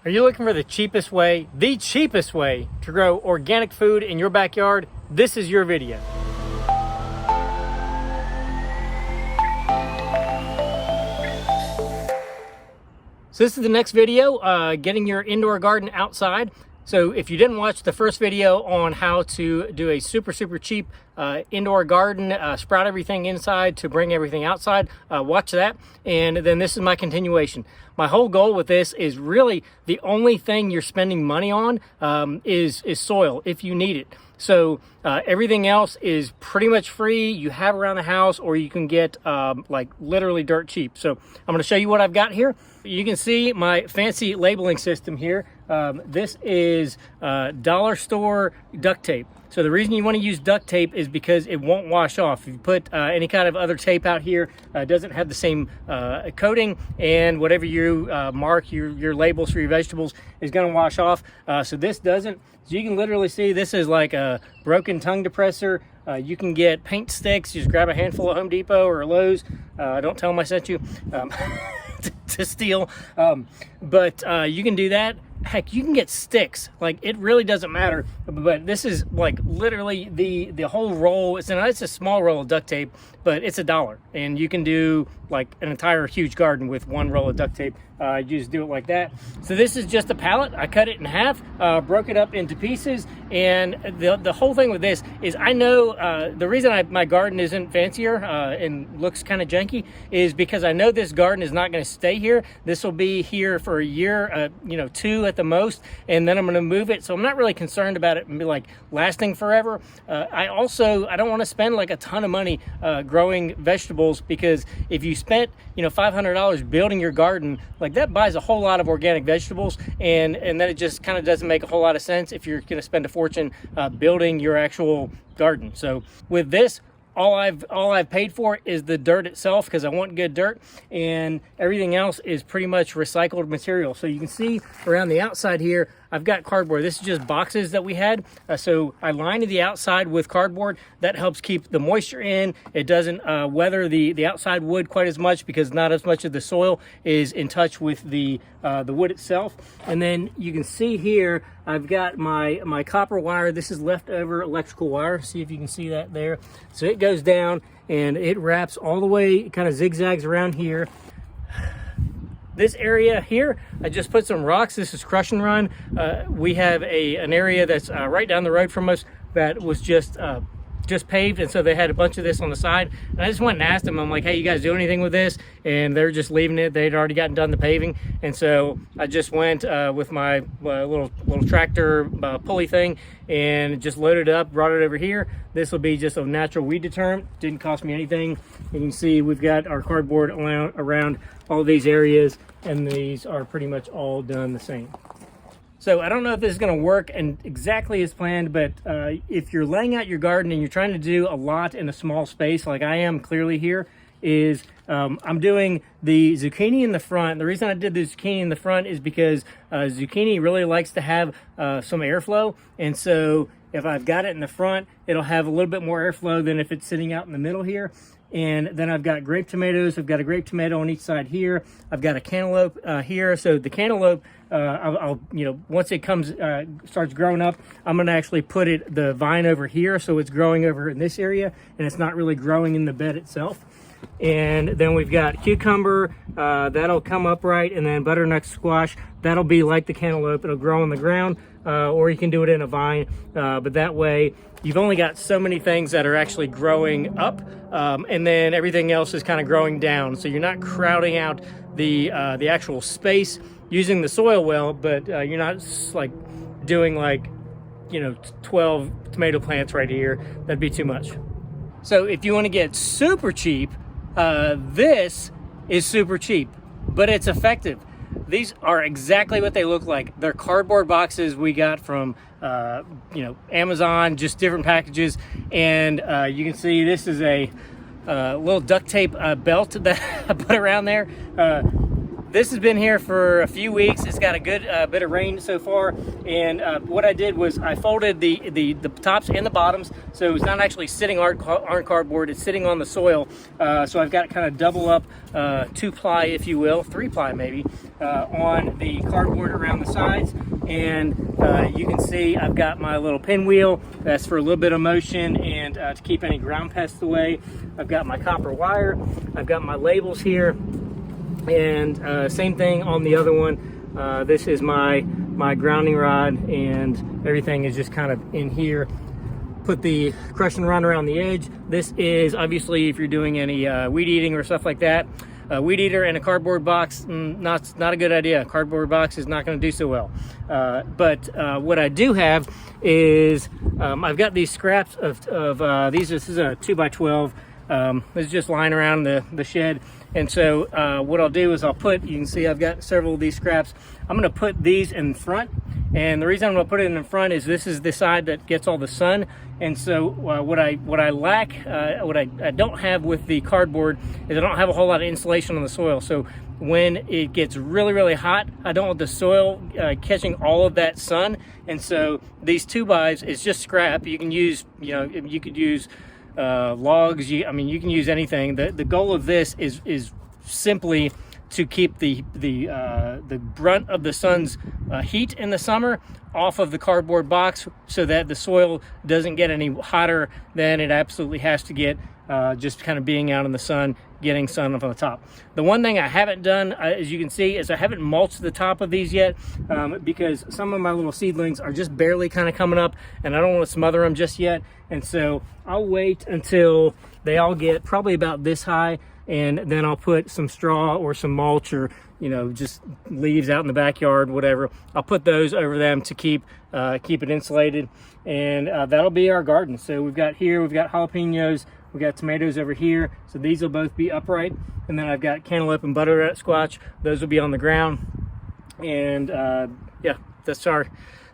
Are you looking for the cheapest way to grow organic food in your backyard? This is your video. So this is the next video, getting your indoor garden outside. So if you didn't watch the first video on how to do a super cheap indoor garden, sprout everything inside to bring everything outside, watch that. And then this is my continuation. My whole goal with this is really the only thing you're spending money on is soil if you need it. So everything else is pretty much free. You have around the house, or you can get like literally dirt cheap. So I'm going to show you what I've got here. You can see my fancy labeling system here. This is dollar store duct tape. So the reason you want to use duct tape is because it won't wash off. If you put any kind of other tape out here, it doesn't have the same coating, and whatever you mark your labels for your vegetables is going to wash off. So this doesn't. So you can literally see this is like a broken tongue depressor. You can get paint sticks. You just grab a handful at Home Depot or Lowe's. Don't tell them I sent you to steal. But you can do that. Heck, you can get sticks. Like, it really doesn't matter. But this is like literally the whole roll. It's a small roll of duct tape, but it's $1, and you can do like an entire huge garden with one roll of duct tape. You just do it like that. So this is just a pallet. I cut it in half, broke it up into pieces, and the whole thing with this is, I know the reason my garden isn't fancier and looks kind of janky is because I know this garden is not going to stay here. This will be here for a year, 2 at the most, and then I'm going to move it. So I'm not really concerned about it be like lasting forever. I don't want to spend like a ton of money growing vegetables, because if you spent $500 building your garden, like that buys a whole lot of organic vegetables, and then it just kind of doesn't make a whole lot of sense if you're going to spend a fortune building your actual garden. So with this, all I've paid for is the dirt itself, because I want good dirt, and everything else is pretty much recycled material. So you can see around the outside here, I've got cardboard. This is just boxes that we had. So I lined the outside with cardboard. That helps keep the moisture in. It doesn't weather the outside wood quite as much, because not as much of the soil is in touch with the wood itself. And then you can see here, I've got my copper wire. This is leftover electrical wire. See if you can see that there. So it goes down and it wraps all the way, it kind of zigzags around here. This area here, I just put some rocks. This is Crush and Run. We have an area that's right down the road from us that was just paved, and so they had a bunch of this on the side. And I just went and asked them, I'm like, hey, you guys do anything with this? And they're just leaving it. They'd already gotten done the paving, and so I just went with my little tractor pulley thing and just loaded it up, brought it over here. This will be just a natural weed deterrent. Didn't cost me anything. You can see we've got our cardboard around all these areas, and these are pretty much all done the same. So I don't know if this is going to work and exactly as planned, but if you're laying out your garden and you're trying to do a lot in a small space, like I am clearly here, is I'm doing the zucchini in the front. The reason I did the zucchini in the front is because zucchini really likes to have some airflow, and so if I've got it in the front, it'll have a little bit more airflow than if it's sitting out in the middle here. And then I've got grape tomatoes. I've got a grape tomato on each side here. I've got a cantaloupe here. So the cantaloupe, I'll once it starts growing up, I'm gonna actually put the vine over here, so it's growing over in this area, and it's not really growing in the bed itself. And then we've got cucumber, that'll come upright, and then butternut squash, that'll be like the cantaloupe, it'll grow on the ground, or you can do it in a vine, but that way you've only got so many things that are actually growing up, and then everything else is kind of growing down, so you're not crowding out the actual space using the soil well, but you're not like doing 12 tomato plants right here. That'd be too much. So if you want to get super cheap, this is super cheap, but it's effective. These are exactly what they look like. They're cardboard boxes we got from Amazon, just different packages. And you can see this is a little duct tape belt that I put around there. this has been here for a few weeks. It's got a good bit of rain so far, and what I did was I folded the tops and the bottoms, so it's not actually sitting on cardboard, it's sitting on the soil. So I've got kind of double up 2-ply, if you will, 3-ply maybe, on the cardboard around the sides. And you can see I've got my little pinwheel, that's for a little bit of motion and to keep any ground pests away. I've got my copper wire, I've got my labels here, and same thing on the other one. This is my grounding rod, and everything is just kind of in here. Put the crushing rod around the edge. This is obviously if you're doing any weed eating or stuff like that. A weed eater and a cardboard box, not a good idea. Cardboard box is not going to do so well. But what I do have is I've got these scraps of this is a 2x12. This is just lying around the shed. And so what I'll do is I'll put, you can see I've got several of these scraps. I'm going to put these in front. And the reason I'm going to put it in front is this is the side that gets all the sun. And so what I lack, what I don't have with the cardboard is I don't have a whole lot of insulation on the soil. So when it gets really, really hot, I don't want the soil catching all of that sun. And so these 2x is just scrap. You can use, you could use logs. I mean, you can use anything. The goal of this is simply to keep the brunt of the sun's heat in the summer off of the cardboard box, so that the soil doesn't get any hotter than it absolutely has to get, just kind of being out in the sun, getting sun up on the top. The one thing I haven't done, as you can see, is I haven't mulched the top of these yet, because some of my little seedlings are just barely kind of coming up, and I don't want to smother them just yet. And so I'll wait until they all get probably about this high, and then I'll put some straw or some mulch, or just leaves out in the backyard, whatever. I'll put those over them to keep it insulated, and that'll be our garden. So we've got jalapenos, we've got tomatoes over here, so these will both be upright, and then I've got cantaloupe and butternut squash. Those will be on the ground. And yeah, that's our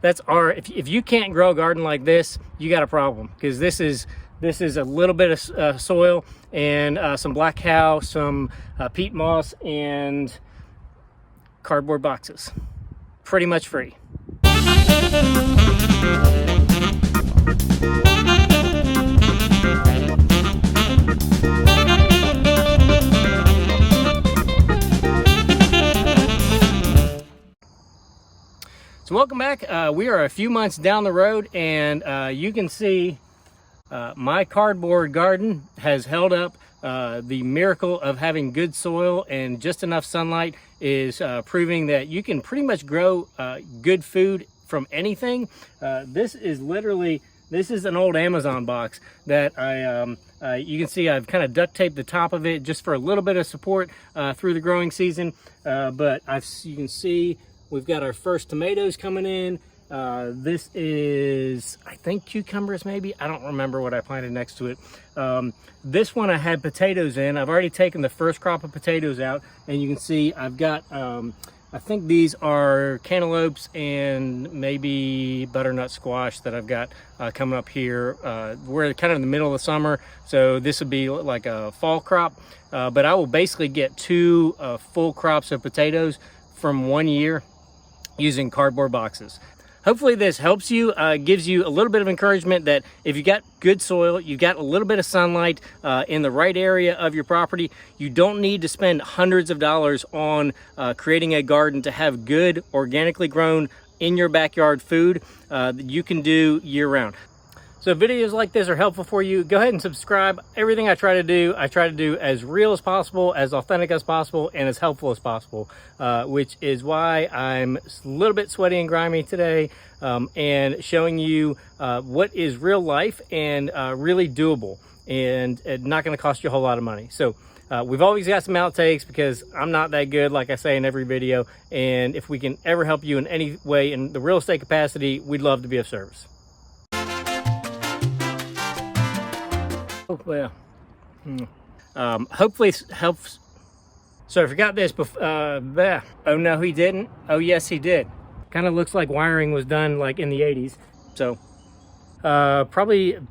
if you can't grow a garden like this, you got a problem, because this is a little bit of soil and some black cow, some peat moss, and cardboard boxes. Pretty much free. So welcome back. We are a few months down the road, and you can see my cardboard garden has held up. The miracle of having good soil and just enough sunlight is proving that you can pretty much grow good food from anything. This is an old Amazon box that you can see I've kind of duct taped the top of it just for a little bit of support through the growing season. But you can see we've got our first tomatoes coming in. This is, I think, cucumbers maybe. I don't remember what I planted next to it. This one I had potatoes in. I've already taken the first crop of potatoes out, and you can see I've got, I think these are cantaloupes and maybe butternut squash that I've got coming up here. We're kind of in the middle of the summer, so this would be like a fall crop. But I will basically get 2 full crops of potatoes from 1 year using cardboard boxes. Hopefully this helps you, gives you a little bit of encouragement that if you got good soil, you got a little bit of sunlight in the right area of your property, you don't need to spend hundreds of dollars on creating a garden to have good, organically grown, in your backyard food that you can do year round. So videos like this are helpful for you. Go ahead and subscribe. Everything I try to do as real as possible, as authentic as possible, and as helpful as possible, which is why I'm a little bit sweaty and grimy today, and showing you what is real life and really doable, and not going to cost you a whole lot of money. So we've always got some outtakes because I'm not that good, like I say in every video, and if we can ever help you in any way in the real estate capacity, we'd love to be of service. Well, hopefully it helps. So I forgot this before. Oh no, he didn't. Oh yes, he did. Kind of looks like wiring was done like in the 80s. So probably if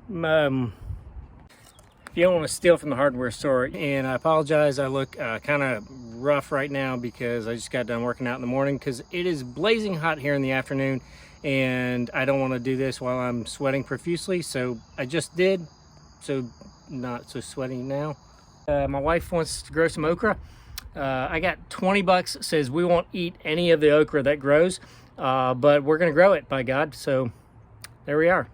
you don't want to steal from the hardware store, and I apologize, I look kind of rough right now because I just got done working out in the morning, because it is blazing hot here in the afternoon and I don't want to do this while I'm sweating profusely. So I just did, so not so sweaty now. My wife wants to grow some okra. I got 20 bucks, says we won't eat any of the okra that grows, but we're gonna grow it, by God. So there we are.